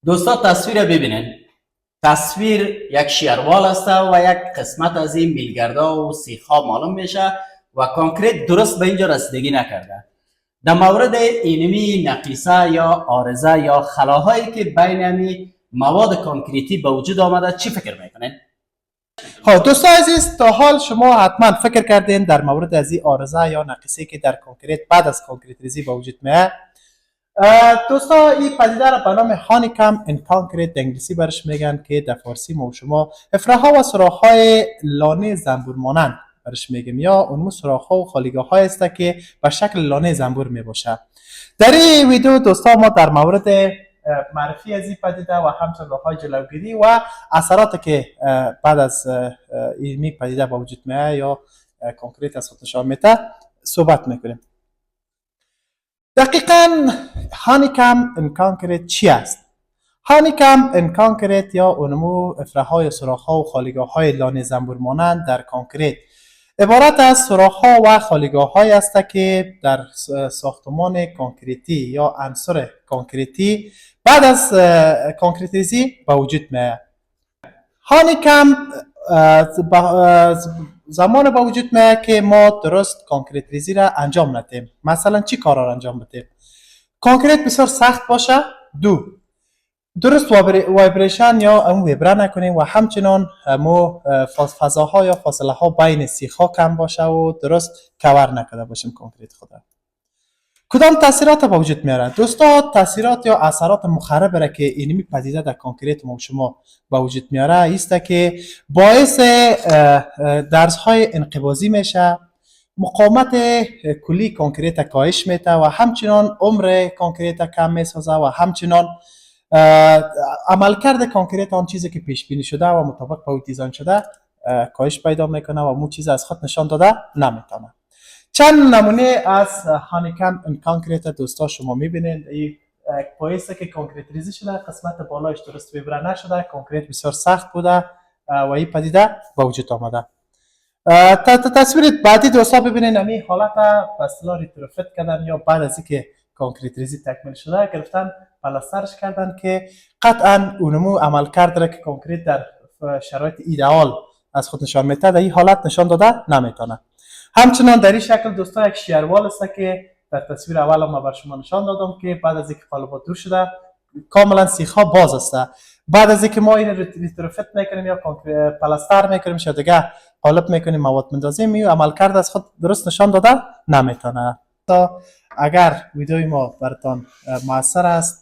دوستا تصویر ببینین. تصویر یک شیروال است و یک قسمت از این میلگردا و سیخها معلوم میشه و کانکریت درست به اینجا رسیدگی نکرده. در مورد اینمی نقیصه یا آرزه یا خلاهایی که بین امی مواد کانکریتی به وجود آمده چی فکر میکنین؟ خب دوستان عزیز، تا حال شما حتما فکر کردین در مورد از این آرزه یا نقیصه که در کنکریت بعد از کنکریت ریزی به وجود میاد. دوستا این پدیده را به نام هانیکام ان کانکریت انگلیسی برش میگن که در فارسی ما و شما افراها و سوراخ‌های لانه زنبور مانند برش میگیم یا اونمو سوراخ‌ها و خالیگاه‌های است که به شکل لانه زنبور میباشه. در این ویدیو دوستا ما در مورد معرفی از این پدیده و همچنین راه‌های جلوگیری و اثراتی که بعد از این پدیده به وجود میاد یا کنکریت از خود نشان میده صحبت میکنیم. دقیقاً هانیکام ان کانکریت چی است؟ هانیکام ان کانکریت یا اونمو افراهای سوراخ‌ها و خالیگاه‌های لانه زنبور مانند در کانکریت عبارت از سوراخ‌ها و خالیگاه‌هایی است که در ساختمان کانکریتی یا عنصر کانکریتی بعد از کانکریت ریزی به وجود میاد. هانیکام زمان با وجود میاد که ما درست کانکریت ریزی را انجام ندیم. مثلا چی کارا را انجام بدیم؟ کانکریت بسیار سخت باشه، درست وایبریشن یا اون ویبره نکنیم و همچنان مو فضاها یا فاصله ها بین سیخ ها کم باشه و درست کور نکرده باشیم کانکریت خود. کدام تاثیرات به وجود میاره؟ دوستا تاثیرات یا اثرات مخرب را که اینمی پدیده در کانکریت ما شما به وجود میاره است که باعث درز های انقباضی میشه، مقاومت کلی کانکریت کاهش میده و همچنان عمر کانکریت کم میسازه و همچنان عملکرد کانکریت آن چیزی که پیش بینی شده و مطابق با دیزاین شده کاهش پیدا میکنه و مو چیز از خود نشان داده نمیتونه. چند نمونه از هانیکام ان کانکریت دوستا شما میبینید. این پایسته که کانکریت ریزی شده، قسمت بالایش درست ویبره نشده، کانکریت بسیار سخت بوده و این پدیده به وجود آمده. تصویر بعدی دوستا ببینید همین حالت به اصطلاح ریتروفیت کردن یا بعد از اینکه کانکریت ریزی تکمیل شده گرفتن پلاسترش کردن که قطعا اونمو عمل کرده که کانکریت در شرایط ایدئال از خود نشان میده در این حالت نشان داده نمیتونه. همچنان در این شکل دوستا یک شیروال است که در تصویر اول ما بر شما نشان دادم که بعد از اینکه قالب دور شده کاملا سیخ ها باز است. بعد از اینکه ما این ریتروفیت میکنیم یا پلاستر میکنیم یا دیگه قالب میکنیم مواد مندازیم می عملکرد از خود درست نشان داده نمیتونه. تا اگر ویدیوی ما براتون موثر است